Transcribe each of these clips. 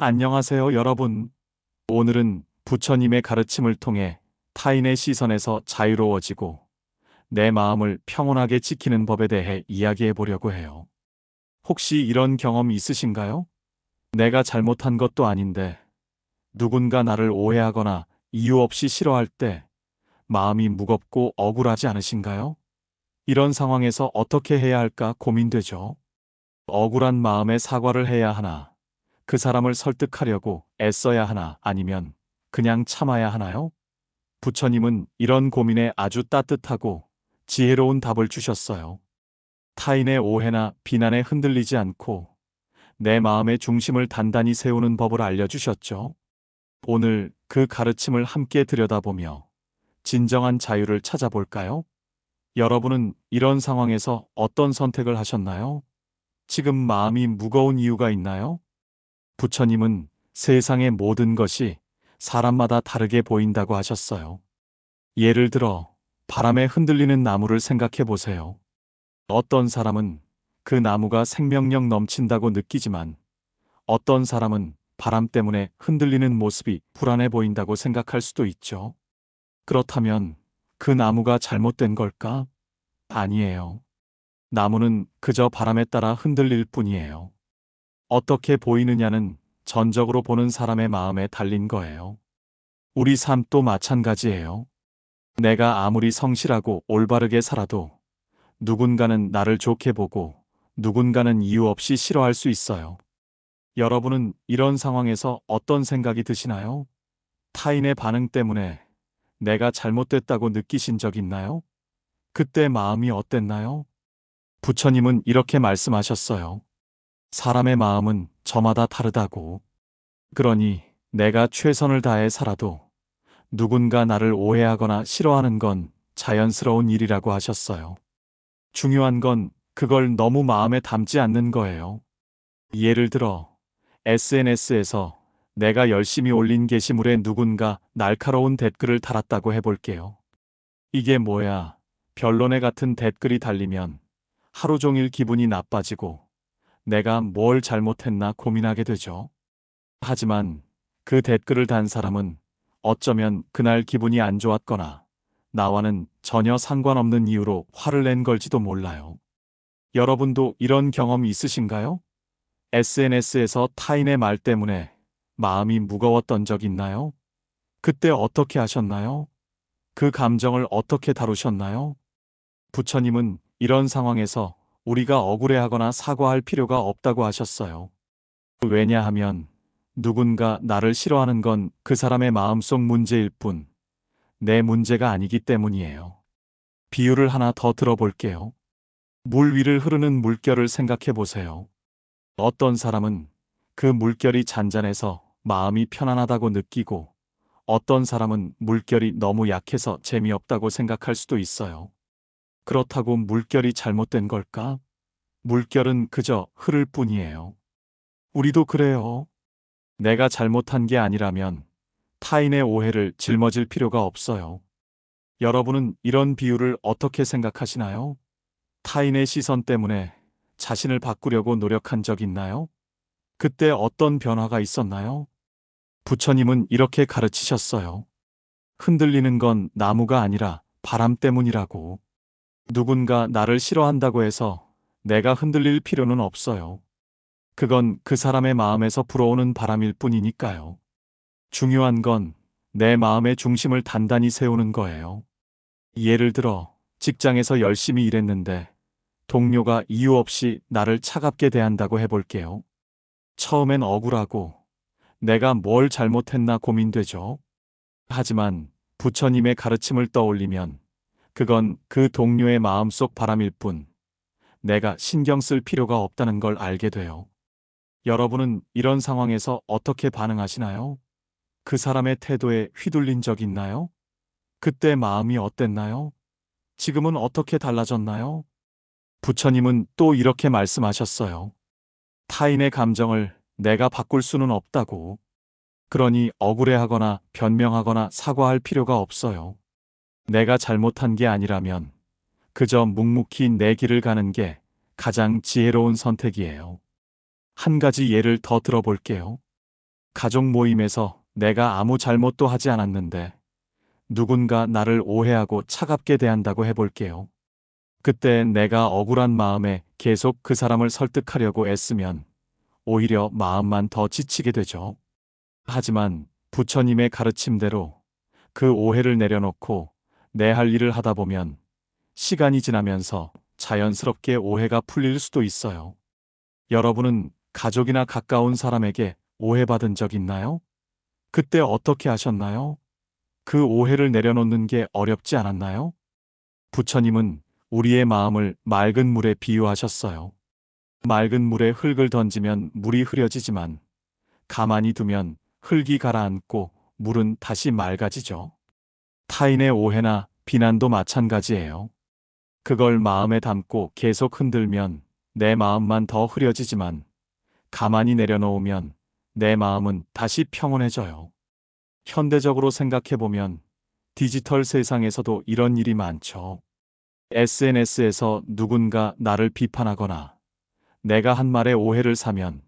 안녕하세요, 여러분. 오늘은 부처님의 가르침을 통해 타인의 시선에서 자유로워지고 내 마음을 평온하게 지키는 법에 대해 이야기해 보려고 해요. 혹시 이런 경험 있으신가요? 내가 잘못한 것도 아닌데 누군가 나를 오해하거나 이유 없이 싫어할 때 마음이 무겁고 억울하지 않으신가요? 이런 상황에서 어떻게 해야 할까 고민되죠. 억울한 마음에 사과를 해야 하나? 그 사람을 설득하려고 애써야 하나? 아니면 그냥 참아야 하나요? 부처님은 이런 고민에 아주 따뜻하고 지혜로운 답을 주셨어요. 타인의 오해나 비난에 흔들리지 않고 내 마음의 중심을 단단히 세우는 법을 알려주셨죠. 오늘 그 가르침을 함께 들여다보며 진정한 자유를 찾아볼까요? 여러분은 이런 상황에서 어떤 선택을 하셨나요? 지금 마음이 무거운 이유가 있나요? 부처님은 세상의 모든 것이 사람마다 다르게 보인다고 하셨어요. 예를 들어, 바람에 흔들리는 나무를 생각해 보세요. 어떤 사람은 그 나무가 생명력 넘친다고 느끼지만, 어떤 사람은 바람 때문에 흔들리는 모습이 불안해 보인다고 생각할 수도 있죠. 그렇다면 그 나무가 잘못된 걸까? 아니에요. 나무는 그저 바람에 따라 흔들릴 뿐이에요. 어떻게 보이느냐는 전적으로 보는 사람의 마음에 달린 거예요. 우리 삶도 마찬가지예요. 내가 아무리 성실하고 올바르게 살아도 누군가는 나를 좋게 보고 누군가는 이유 없이 싫어할 수 있어요. 여러분은 이런 상황에서 어떤 생각이 드시나요? 타인의 반응 때문에 내가 잘못됐다고 느끼신 적 있나요? 그때 마음이 어땠나요? 부처님은 이렇게 말씀하셨어요. 사람의 마음은 저마다 다르다고. 그러니 내가 최선을 다해 살아도 누군가 나를 오해하거나 싫어하는 건 자연스러운 일이라고 하셨어요. 중요한 건 그걸 너무 마음에 담지 않는 거예요. 예를 들어 SNS에서 내가 열심히 올린 게시물에 누군가 날카로운 댓글을 달았다고 해볼게요. 이게 뭐야? 변론에 같은 댓글이 달리면 하루 종일 기분이 나빠지고 내가 뭘 잘못했나 고민하게 되죠. 하지만 그 댓글을 단 사람은 어쩌면 그날 기분이 안 좋았거나 나와는 전혀 상관없는 이유로 화를 낸 걸지도 몰라요. 여러분도 이런 경험 있으신가요? SNS에서 타인의 말 때문에 마음이 무거웠던 적 있나요? 그때 어떻게 하셨나요? 그 감정을 어떻게 다루셨나요? 부처님은 이런 상황에서 우리가 억울해하거나 사과할 필요가 없다고 하셨어요. 왜냐하면 누군가 나를 싫어하는 건 그 사람의 마음속 문제일 뿐, 내 문제가 아니기 때문이에요. 비유를 하나 더 들어볼게요. 물 위를 흐르는 물결을 생각해 보세요. 어떤 사람은 그 물결이 잔잔해서 마음이 편안하다고 느끼고, 어떤 사람은 물결이 너무 약해서 재미없다고 생각할 수도 있어요. 그렇다고 물결이 잘못된 걸까? 물결은 그저 흐를 뿐이에요. 우리도 그래요. 내가 잘못한 게 아니라면 타인의 오해를 짊어질 필요가 없어요. 여러분은 이런 비유를 어떻게 생각하시나요? 타인의 시선 때문에 자신을 바꾸려고 노력한 적 있나요? 그때 어떤 변화가 있었나요? 부처님은 이렇게 가르치셨어요. 흔들리는 건 나무가 아니라 바람 때문이라고. 누군가 나를 싫어한다고 해서 내가 흔들릴 필요는 없어요. 그건 그 사람의 마음에서 불어오는 바람일 뿐이니까요. 중요한 건 내 마음의 중심을 단단히 세우는 거예요. 예를 들어 직장에서 열심히 일했는데 동료가 이유 없이 나를 차갑게 대한다고 해볼게요. 처음엔 억울하고 내가 뭘 잘못했나 고민되죠. 하지만 부처님의 가르침을 떠올리면 그건 그 동료의 마음속 바람일 뿐 내가 신경 쓸 필요가 없다는 걸 알게 돼요. 여러분은 이런 상황에서 어떻게 반응하시나요? 그 사람의 태도에 휘둘린 적 있나요? 그때 마음이 어땠나요? 지금은 어떻게 달라졌나요? 부처님은 또 이렇게 말씀하셨어요. 타인의 감정을 내가 바꿀 수는 없다고. 그러니 억울해하거나 변명하거나 사과할 필요가 없어요. 내가 잘못한 게 아니라면 그저 묵묵히 내 길을 가는 게 가장 지혜로운 선택이에요. 한 가지 예를 더 들어볼게요. 가족 모임에서 내가 아무 잘못도 하지 않았는데 누군가 나를 오해하고 차갑게 대한다고 해볼게요. 그때 내가 억울한 마음에 계속 그 사람을 설득하려고 애쓰면 오히려 마음만 더 지치게 되죠. 하지만 부처님의 가르침대로 그 오해를 내려놓고 내 할 일을 하다 보면 시간이 지나면서 자연스럽게 오해가 풀릴 수도 있어요. 여러분은 가족이나 가까운 사람에게 오해받은 적 있나요? 그때 어떻게 하셨나요? 그 오해를 내려놓는 게 어렵지 않았나요? 부처님은 우리의 마음을 맑은 물에 비유하셨어요. 맑은 물에 흙을 던지면 물이 흐려지지만 가만히 두면 흙이 가라앉고 물은 다시 맑아지죠. 타인의 오해나 비난도 마찬가지예요. 그걸 마음에 담고 계속 흔들면 내 마음만 더 흐려지지만 가만히 내려놓으면 내 마음은 다시 평온해져요. 현대적으로 생각해보면 디지털 세상에서도 이런 일이 많죠. SNS에서 누군가 나를 비판하거나 내가 한 말에 오해를 사면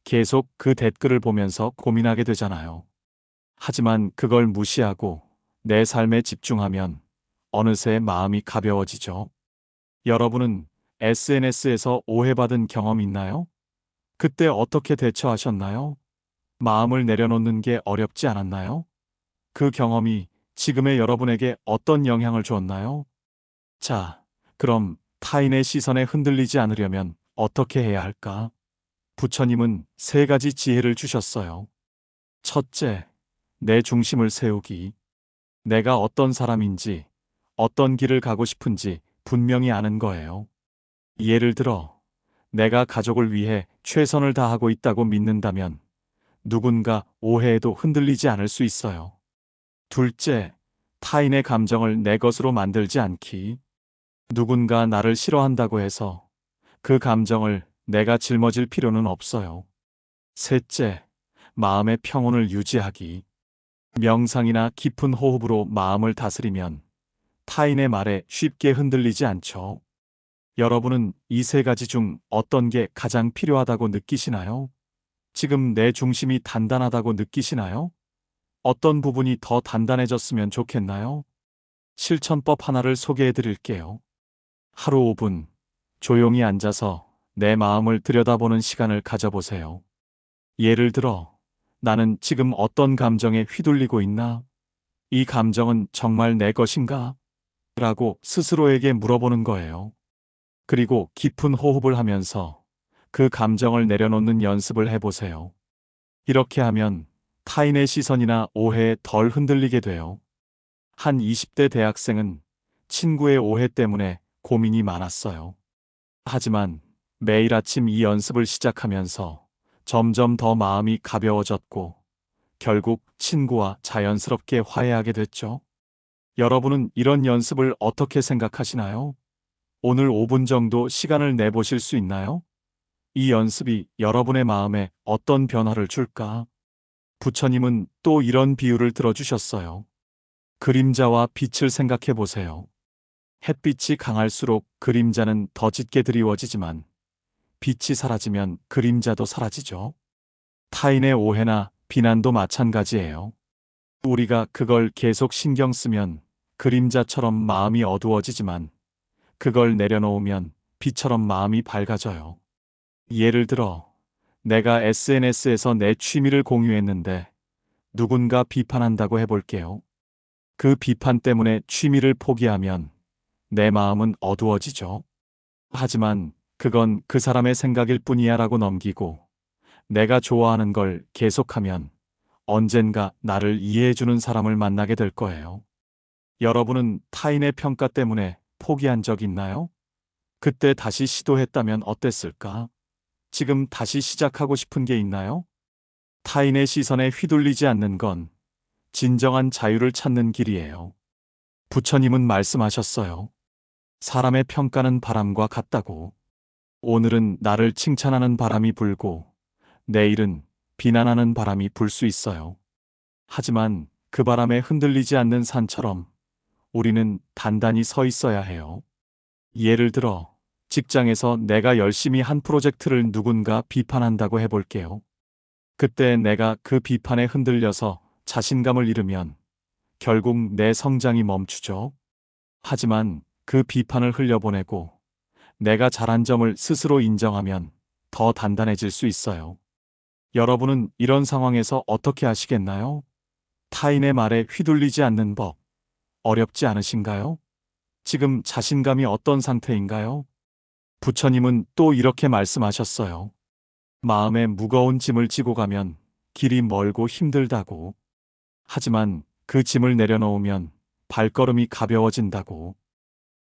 계속 그 댓글을 보면서 고민하게 되잖아요. 하지만 그걸 무시하고 내 삶에 집중하면 어느새 마음이 가벼워지죠. 여러분은 SNS에서 오해받은 경험 있나요? 그때 어떻게 대처하셨나요? 마음을 내려놓는 게 어렵지 않았나요? 그 경험이 지금의 여러분에게 어떤 영향을 주었나요? 자, 그럼 타인의 시선에 흔들리지 않으려면 어떻게 해야 할까? 부처님은 세 가지 지혜를 주셨어요. 첫째, 내 중심을 세우기. 내가 어떤 사람인지, 어떤 길을 가고 싶은지 분명히 아는 거예요. 예를 들어, 내가 가족을 위해 최선을 다하고 있다고 믿는다면 누군가 오해에도 흔들리지 않을 수 있어요. 둘째, 타인의 감정을 내 것으로 만들지 않기. 누군가 나를 싫어한다고 해서 그 감정을 내가 짊어질 필요는 없어요. 셋째, 마음의 평온을 유지하기. 명상이나 깊은 호흡으로 마음을 다스리면 타인의 말에 쉽게 흔들리지 않죠. 여러분은 이 세 가지 중 어떤 게 가장 필요하다고 느끼시나요? 지금 내 중심이 단단하다고 느끼시나요? 어떤 부분이 더 단단해졌으면 좋겠나요? 실천법 하나를 소개해 드릴게요. 하루 5분 조용히 앉아서 내 마음을 들여다보는 시간을 가져보세요. 예를 들어, 나는 지금 어떤 감정에 휘둘리고 있나? 이 감정은 정말 내 것인가? 라고 스스로에게 물어보는 거예요. 그리고 깊은 호흡을 하면서 그 감정을 내려놓는 연습을 해보세요. 이렇게 하면 타인의 시선이나 오해에 덜 흔들리게 돼요. 한 20대 대학생은 친구의 오해 때문에 고민이 많았어요. 하지만 매일 아침 이 연습을 시작하면서 점점 더 마음이 가벼워졌고 결국 친구와 자연스럽게 화해하게 됐죠. 여러분은 이런 연습을 어떻게 생각하시나요? 오늘 5분 정도 시간을 내보실 수 있나요? 이 연습이 여러분의 마음에 어떤 변화를 줄까? 부처님은 또 이런 비유를 들어주셨어요. 그림자와 빛을 생각해 보세요. 햇빛이 강할수록 그림자는 더 짙게 드리워지지만 빛이 사라지면 그림자도 사라지죠. 타인의 오해나 비난도 마찬가지예요. 우리가 그걸 계속 신경 쓰면 그림자처럼 마음이 어두워지지만 그걸 내려놓으면 빛처럼 마음이 밝아져요. 예를 들어, 내가 SNS에서 내 취미를 공유했는데 누군가 비판한다고 해볼게요. 그 비판 때문에 취미를 포기하면 내 마음은 어두워지죠. 하지만 그건 그 사람의 생각일 뿐이야 라고 넘기고 내가 좋아하는 걸 계속하면 언젠가 나를 이해해주는 사람을 만나게 될 거예요. 여러분은 타인의 평가 때문에 포기한 적 있나요? 그때 다시 시도했다면 어땠을까? 지금 다시 시작하고 싶은 게 있나요? 타인의 시선에 휘둘리지 않는 건 진정한 자유를 찾는 길이에요. 부처님은 말씀하셨어요. 사람의 평가는 바람과 같다고. 오늘은 나를 칭찬하는 바람이 불고 내일은 비난하는 바람이 불 수 있어요. 하지만 그 바람에 흔들리지 않는 산처럼 우리는 단단히 서 있어야 해요. 예를 들어, 직장에서 내가 열심히 한 프로젝트를 누군가 비판한다고 해볼게요. 그때 내가 그 비판에 흔들려서 자신감을 잃으면 결국 내 성장이 멈추죠. 하지만 그 비판을 흘려보내고 내가 잘한 점을 스스로 인정하면 더 단단해질 수 있어요. 여러분은 이런 상황에서 어떻게 하시겠나요? 타인의 말에 휘둘리지 않는 법, 어렵지 않으신가요? 지금 자신감이 어떤 상태인가요? 부처님은 또 이렇게 말씀하셨어요. 마음에 무거운 짐을 지고 가면 길이 멀고 힘들다고. 하지만 그 짐을 내려놓으면 발걸음이 가벼워진다고.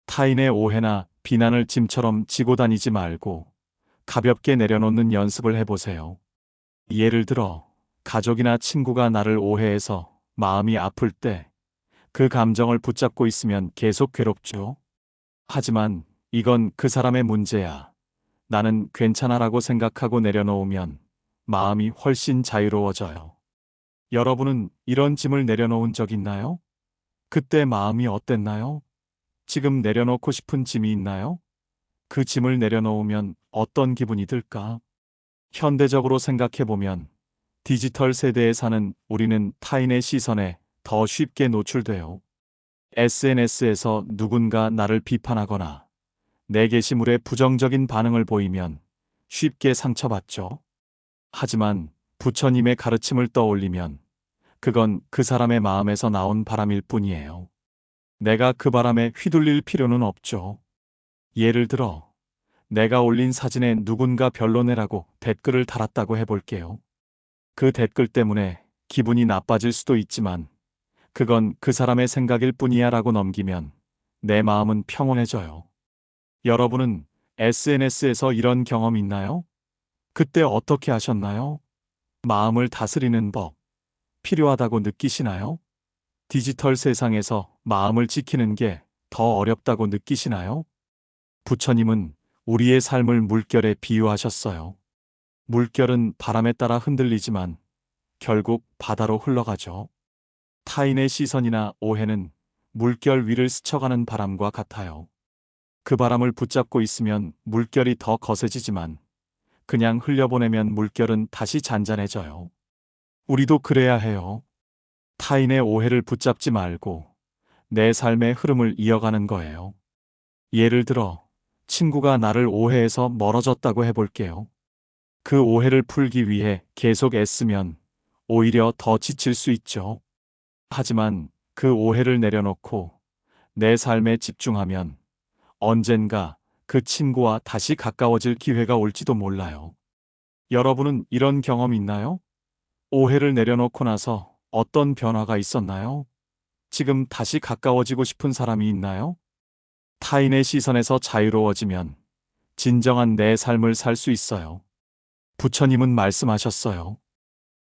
타인의 오해나 비난을 짐처럼 지고 다니지 말고 가볍게 내려놓는 연습을 해보세요. 예를 들어, 가족이나 친구가 나를 오해해서 마음이 아플 때 그 감정을 붙잡고 있으면 계속 괴롭죠. 하지만 이건 그 사람의 문제야. 나는 괜찮아라고 생각하고 내려놓으면 마음이 훨씬 자유로워져요. 여러분은 이런 짐을 내려놓은 적 있나요? 그때 마음이 어땠나요? 지금 내려놓고 싶은 짐이 있나요? 그 짐을 내려놓으면 어떤 기분이 들까? 현대적으로 생각해보면 디지털 세대에 사는 우리는 타인의 시선에 더 쉽게 노출돼요. SNS에서 누군가 나를 비판하거나 내 게시물에 부정적인 반응을 보이면 쉽게 상처받죠. 하지만 부처님의 가르침을 떠올리면 그건 그 사람의 마음에서 나온 바람일 뿐이에요. 내가 그 바람에 휘둘릴 필요는 없죠. 예를 들어, 내가 올린 사진에 누군가 별로네라고 댓글을 달았다고 해볼게요. 그 댓글 때문에 기분이 나빠질 수도 있지만 그건 그 사람의 생각일 뿐이야 라고 넘기면 내 마음은 평온해져요. 여러분은 SNS에서 이런 경험 있나요? 그때 어떻게 하셨나요? 마음을 다스리는 법, 필요하다고 느끼시나요? 디지털 세상에서 마음을 지키는 게 더 어렵다고 느끼시나요? 부처님은 우리의 삶을 물결에 비유하셨어요. 물결은 바람에 따라 흔들리지만 결국 바다로 흘러가죠. 타인의 시선이나 오해는 물결 위를 스쳐가는 바람과 같아요. 그 바람을 붙잡고 있으면 물결이 더 거세지지만 그냥 흘려보내면 물결은 다시 잔잔해져요. 우리도 그래야 해요. 타인의 오해를 붙잡지 말고 내 삶의 흐름을 이어가는 거예요. 예를 들어, 친구가 나를 오해해서 멀어졌다고 해볼게요. 그 오해를 풀기 위해 계속 애쓰면 오히려 더 지칠 수 있죠. 하지만 그 오해를 내려놓고 내 삶에 집중하면 언젠가 그 친구와 다시 가까워질 기회가 올지도 몰라요. 여러분은 이런 경험 있나요? 오해를 내려놓고 나서 어떤 변화가 있었나요? 지금 다시 가까워지고 싶은 사람이 있나요? 타인의 시선에서 자유로워지면 진정한 내 삶을 살 수 있어요. 부처님은 말씀하셨어요.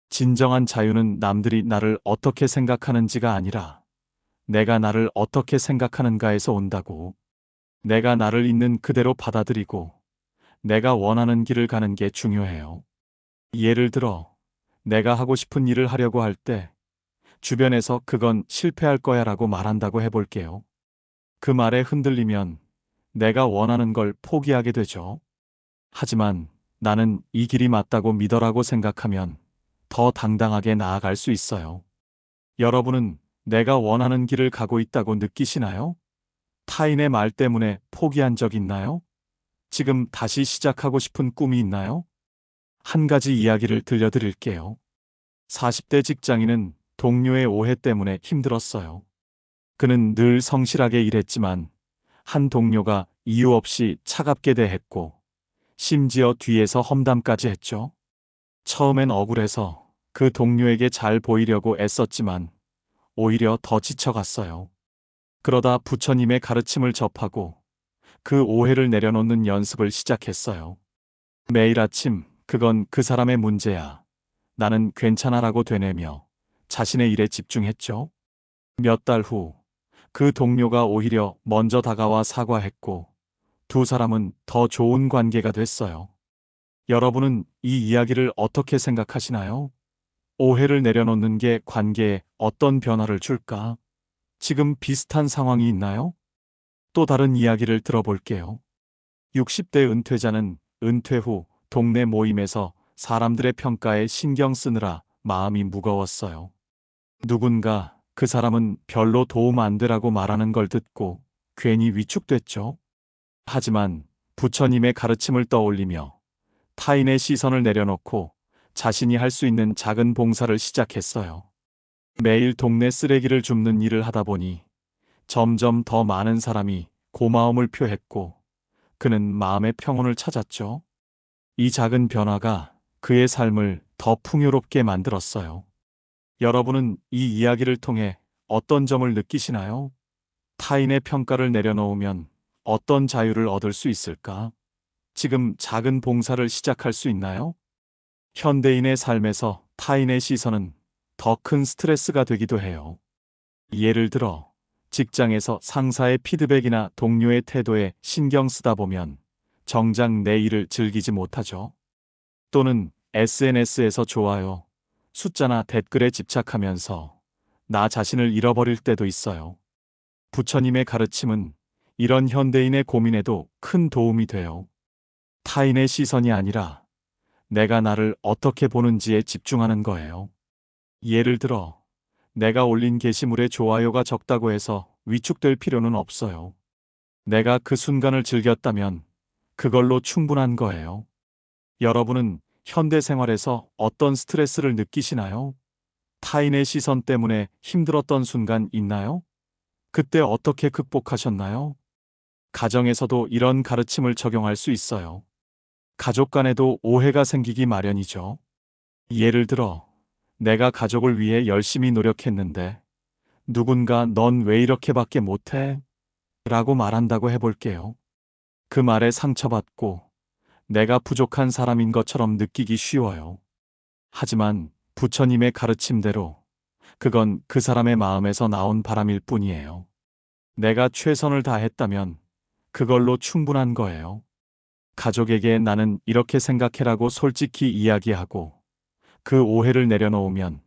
진정한 자유는 남들이 나를 어떻게 생각하는지가 아니라 내가 나를 어떻게 생각하는가에서 온다고. 내가 나를 있는 그대로 받아들이고 내가 원하는 길을 가는 게 중요해요. 예를 들어, 내가 하고 싶은 일을 하려고 할 때 주변에서 그건 실패할 거야 라고 말한다고 해볼게요. 그 말에 흔들리면 내가 원하는 걸 포기하게 되죠. 하지만 나는 이 길이 맞다고 믿어라고 생각하면 더 당당하게 나아갈 수 있어요. 여러분은 내가 원하는 길을 가고 있다고 느끼시나요? 타인의 말 때문에 포기한 적 있나요? 지금 다시 시작하고 싶은 꿈이 있나요? 한 가지 이야기를 들려드릴게요. 40대 직장인은 동료의 오해 때문에 힘들었어요. 그는 늘 성실하게 일했지만 한 동료가 이유 없이 차갑게 대했고 심지어 뒤에서 험담까지 했죠. 처음엔 억울해서 그 동료에게 잘 보이려고 애썼지만 오히려 더 지쳐갔어요. 그러다 부처님의 가르침을 접하고 그 오해를 내려놓는 연습을 시작했어요. 매일 아침 그건 그 사람의 문제야. 나는 괜찮아라고 되뇌며 자신의 일에 집중했죠. 몇 달 후 그 동료가 오히려 먼저 다가와 사과했고 두 사람은 더 좋은 관계가 됐어요. 여러분은 이 이야기를 어떻게 생각하시나요? 오해를 내려놓는 게 관계에 어떤 변화를 줄까? 지금 비슷한 상황이 있나요? 또 다른 이야기를 들어볼게요. 60대 은퇴자는 은퇴 후 동네 모임에서 사람들의 평가에 신경 쓰느라 마음이 무거웠어요. 누군가 그 사람은 별로 도움 안 되라고 말하는 걸 듣고 괜히 위축됐죠. 하지만 부처님의 가르침을 떠올리며 타인의 시선을 내려놓고 자신이 할 수 있는 작은 봉사를 시작했어요. 매일 동네 쓰레기를 줍는 일을 하다 보니 점점 더 많은 사람이 고마움을 표했고 그는 마음의 평온을 찾았죠. 이 작은 변화가 그의 삶을 더 풍요롭게 만들었어요. 여러분은 이 이야기를 통해 어떤 점을 느끼시나요? 타인의 평가를 내려놓으면 어떤 자유를 얻을 수 있을까? 지금 작은 봉사를 시작할 수 있나요? 현대인의 삶에서 타인의 시선은 더 큰 스트레스가 되기도 해요. 예를 들어, 직장에서 상사의 피드백이나 동료의 태도에 신경 쓰다 보면 정작 내 일을 즐기지 못하죠. 또는 SNS에서 좋아요, 숫자나 댓글에 집착하면서 나 자신을 잃어버릴 때도 있어요. 부처님의 가르침은 이런 현대인의 고민에도 큰 도움이 돼요. 타인의 시선이 아니라 내가 나를 어떻게 보는지에 집중하는 거예요. 예를 들어, 내가 올린 게시물에 좋아요가 적다고 해서 위축될 필요는 없어요. 내가 그 순간을 즐겼다면 그걸로 충분한 거예요. 여러분은 현대 생활에서 어떤 스트레스를 느끼시나요? 타인의 시선 때문에 힘들었던 순간 있나요? 그때 어떻게 극복하셨나요? 가정에서도 이런 가르침을 적용할 수 있어요. 가족 간에도 오해가 생기기 마련이죠. 예를 들어, 내가 가족을 위해 열심히 노력했는데 누군가 넌 왜 이렇게밖에 못해? 라고 말한다고 해볼게요. 그 말에 상처받고 내가 부족한 사람인 것처럼 느끼기 쉬워요. 하지만 부처님의 가르침대로 그건 그 사람의 마음에서 나온 바람일 뿐이에요. 내가 최선을 다했다면 그걸로 충분한 거예요. 가족에게 나는 이렇게 생각해라고 솔직히 이야기하고 그 오해를 내려놓으면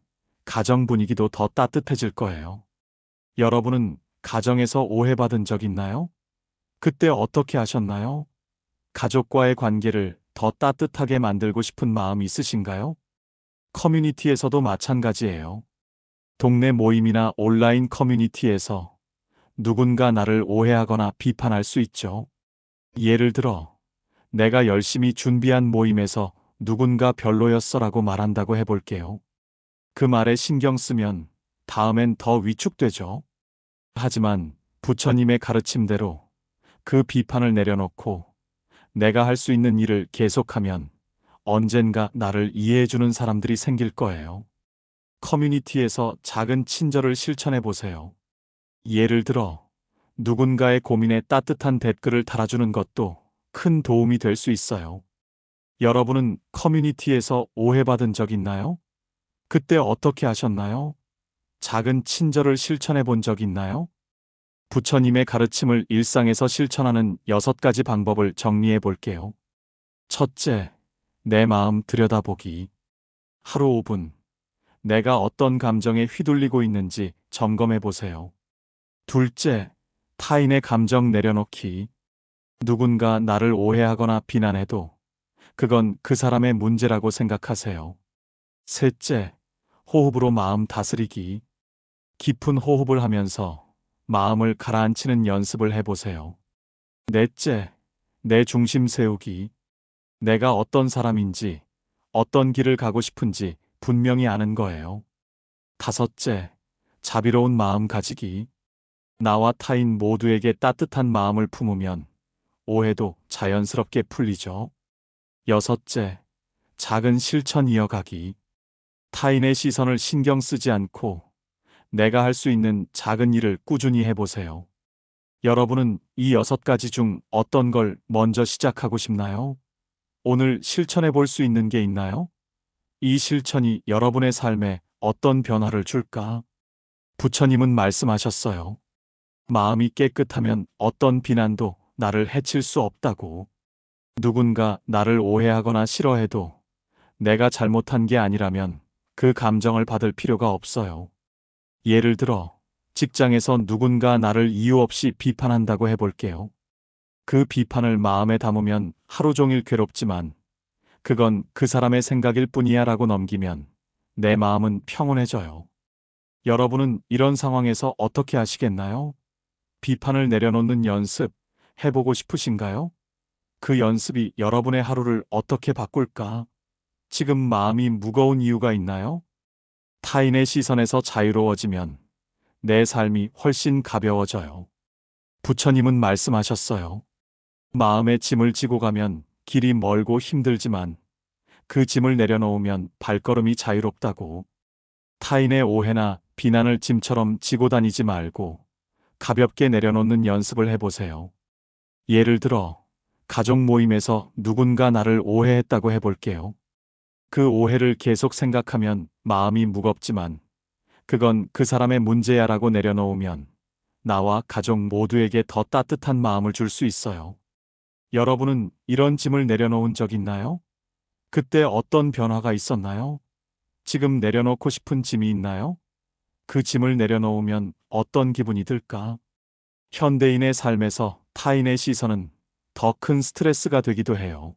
가정 분위기도 더 따뜻해질 거예요. 여러분은 가정에서 오해받은 적 있나요? 그때 어떻게 하셨나요? 가족과의 관계를 더 따뜻하게 만들고 싶은 마음 있으신가요? 커뮤니티에서도 마찬가지예요. 동네 모임이나 온라인 커뮤니티에서 누군가 나를 오해하거나 비판할 수 있죠. 예를 들어, 내가 열심히 준비한 모임에서 누군가 별로였어라고 말한다고 해볼게요. 그 말에 신경 쓰면 다음엔 더 위축되죠. 하지만 부처님의 가르침대로 그 비판을 내려놓고 내가 할 수 있는 일을 계속하면 언젠가 나를 이해해주는 사람들이 생길 거예요. 커뮤니티에서 작은 친절을 실천해 보세요. 예를 들어, 누군가의 고민에 따뜻한 댓글을 달아주는 것도 큰 도움이 될 수 있어요. 여러분은 커뮤니티에서 오해받은 적 있나요? 그때 어떻게 하셨나요? 작은 친절을 실천해 본 적 있나요? 부처님의 가르침을 일상에서 실천하는 6가지 방법을 정리해 볼게요. 첫째, 내 마음 들여다보기. 하루 5분. 내가 어떤 감정에 휘둘리고 있는지 점검해 보세요. 둘째, 타인의 감정 내려놓기. 누군가 나를 오해하거나 비난해도 그건 그 사람의 문제라고 생각하세요. 셋째, 호흡으로 마음 다스리기. 깊은 호흡을 하면서 마음을 가라앉히는 연습을 해보세요. 넷째, 내 중심 세우기. 내가 어떤 사람인지, 어떤 길을 가고 싶은지 분명히 아는 거예요. 다섯째, 자비로운 마음 가지기. 나와 타인 모두에게 따뜻한 마음을 품으면 오해도 자연스럽게 풀리죠. 여섯째, 작은 실천 이어가기. 타인의 시선을 신경 쓰지 않고 내가 할 수 있는 작은 일을 꾸준히 해보세요. 여러분은 이 6가지 중 어떤 걸 먼저 시작하고 싶나요? 오늘 실천해 볼 수 있는 게 있나요? 이 실천이 여러분의 삶에 어떤 변화를 줄까? 부처님은 말씀하셨어요. 마음이 깨끗하면 어떤 비난도 나를 해칠 수 없다고. 누군가 나를 오해하거나 싫어해도 내가 잘못한 게 아니라면 그 감정을 받을 필요가 없어요. 예를 들어, 직장에서 누군가 나를 이유 없이 비판한다고 해볼게요. 그 비판을 마음에 담으면 하루 종일 괴롭지만 그건 그 사람의 생각일 뿐이야 라고 넘기면 내 마음은 평온해져요. 여러분은 이런 상황에서 어떻게 하시겠나요? 비판을 내려놓는 연습 해보고 싶으신가요? 그 연습이 여러분의 하루를 어떻게 바꿀까? 지금 마음이 무거운 이유가 있나요? 타인의 시선에서 자유로워지면 내 삶이 훨씬 가벼워져요. 부처님은 말씀하셨어요. 마음의 짐을 지고 가면 길이 멀고 힘들지만 그 짐을 내려놓으면 발걸음이 자유롭다고. 타인의 오해나 비난을 짐처럼 지고 다니지 말고 가볍게 내려놓는 연습을 해보세요. 예를 들어, 가족 모임에서 누군가 나를 오해했다고 해볼게요. 그 오해를 계속 생각하면 마음이 무겁지만 그건 그 사람의 문제야라고 내려놓으면 나와 가족 모두에게 더 따뜻한 마음을 줄 수 있어요. 여러분은 이런 짐을 내려놓은 적 있나요? 그때 어떤 변화가 있었나요? 지금 내려놓고 싶은 짐이 있나요? 그 짐을 내려놓으면 어떤 기분이 들까? 현대인의 삶에서 타인의 시선은 더 큰 스트레스가 되기도 해요.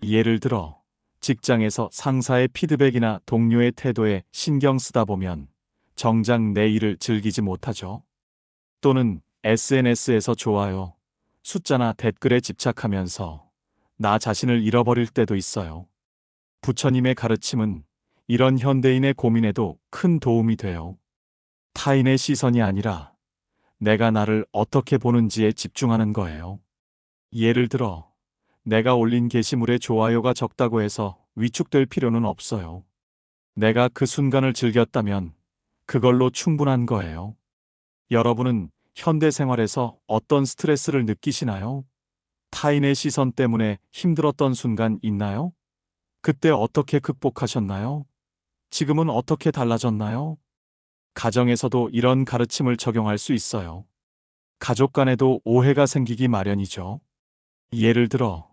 예를 들어, 직장에서 상사의 피드백이나 동료의 태도에 신경 쓰다 보면 정작 내 일을 즐기지 못하죠. 또는 SNS에서 좋아요, 숫자나 댓글에 집착하면서 나 자신을 잃어버릴 때도 있어요. 부처님의 가르침은 이런 현대인의 고민에도 큰 도움이 돼요. 타인의 시선이 아니라 내가 나를 어떻게 보는지에 집중하는 거예요. 예를 들어, 내가 올린 게시물에 좋아요가 적다고 해서 위축될 필요는 없어요. 내가 그 순간을 즐겼다면 그걸로 충분한 거예요. 여러분은 현대 생활에서 어떤 스트레스를 느끼시나요? 타인의 시선 때문에 힘들었던 순간 있나요? 그때 어떻게 극복하셨나요? 지금은 어떻게 달라졌나요? 가정에서도 이런 가르침을 적용할 수 있어요. 가족 간에도 오해가 생기기 마련이죠. 예를 들어,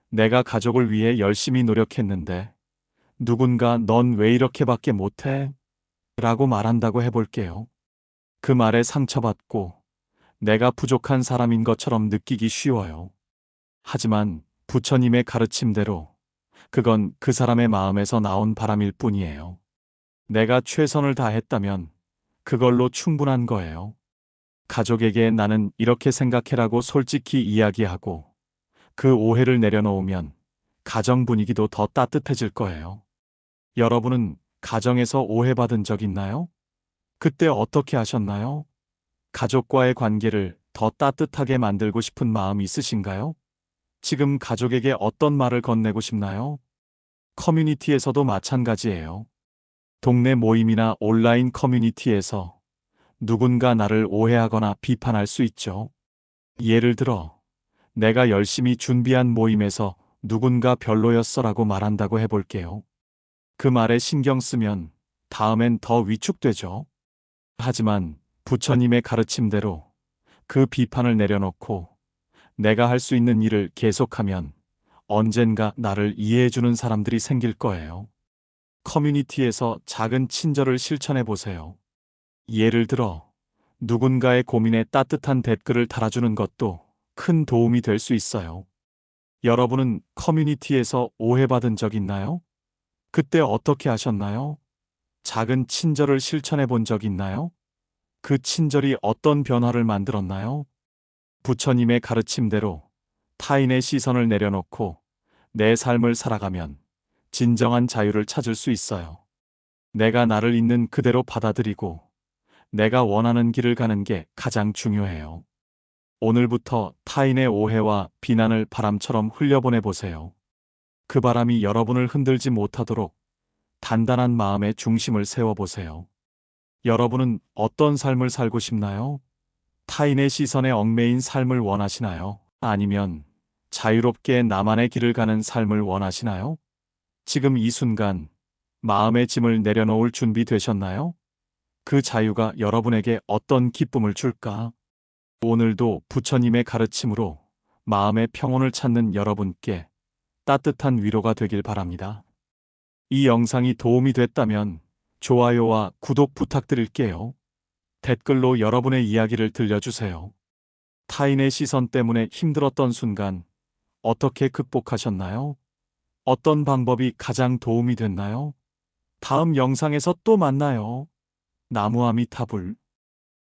내가 가족을 위해 열심히 노력했는데 누군가 넌 왜 이렇게밖에 못해? 라고 말한다고 해볼게요. 그 말에 상처받고 내가 부족한 사람인 것처럼 느끼기 쉬워요. 하지만 부처님의 가르침대로 그건 그 사람의 마음에서 나온 바람일 뿐이에요. 내가 최선을 다했다면 그걸로 충분한 거예요. 가족에게 나는 이렇게 생각해라고 솔직히 이야기하고 그 오해를 내려놓으면 가정 분위기도 더 따뜻해질 거예요. 여러분은 가정에서 오해받은 적 있나요? 그때 어떻게 하셨나요? 가족과의 관계를 더 따뜻하게 만들고 싶은 마음이 있으신가요? 지금 가족에게 어떤 말을 건네고 싶나요? 커뮤니티에서도 마찬가지예요. 동네 모임이나 온라인 커뮤니티에서 누군가 나를 오해하거나 비판할 수 있죠. 예를 들어, 내가 열심히 준비한 모임에서 누군가 별로였어라고 말한다고 해볼게요. 그 말에 신경 쓰면 다음엔 더 위축되죠. 하지만 부처님의 가르침대로 그 비판을 내려놓고 내가 할 수 있는 일을 계속하면 언젠가 나를 이해해주는 사람들이 생길 거예요. 커뮤니티에서 작은 친절을 실천해 보세요. 예를 들어, 누군가의 고민에 따뜻한 댓글을 달아주는 것도 큰 도움이 될 수 있어요. 여러분은 커뮤니티에서 오해받은 적 있나요? 그때 어떻게 하셨나요? 작은 친절을 실천해 본 적 있나요? 그 친절이 어떤 변화를 만들었나요? 부처님의 가르침대로 타인의 시선을 내려놓고 내 삶을 살아가면 진정한 자유를 찾을 수 있어요. 내가 나를 있는 그대로 받아들이고 내가 원하는 길을 가는 게 가장 중요해요. 오늘부터 타인의 오해와 비난을 바람처럼 흘려보내 보세요. 그 바람이 여러분을 흔들지 못하도록 단단한 마음의 중심을 세워보세요. 여러분은 어떤 삶을 살고 싶나요? 타인의 시선에 얽매인 삶을 원하시나요? 아니면 자유롭게 나만의 길을 가는 삶을 원하시나요? 지금 이 순간 마음의 짐을 내려놓을 준비 되셨나요? 그 자유가 여러분에게 어떤 기쁨을 줄까? 오늘도 부처님의 가르침으로 마음의 평온을 찾는 여러분께 따뜻한 위로가 되길 바랍니다. 이 영상이 도움이 됐다면 좋아요와 구독 부탁드릴게요. 댓글로 여러분의 이야기를 들려주세요. 타인의 시선 때문에 힘들었던 순간 어떻게 극복하셨나요? 어떤 방법이 가장 도움이 됐나요? 다음 영상에서 또 만나요. 나무아미타불.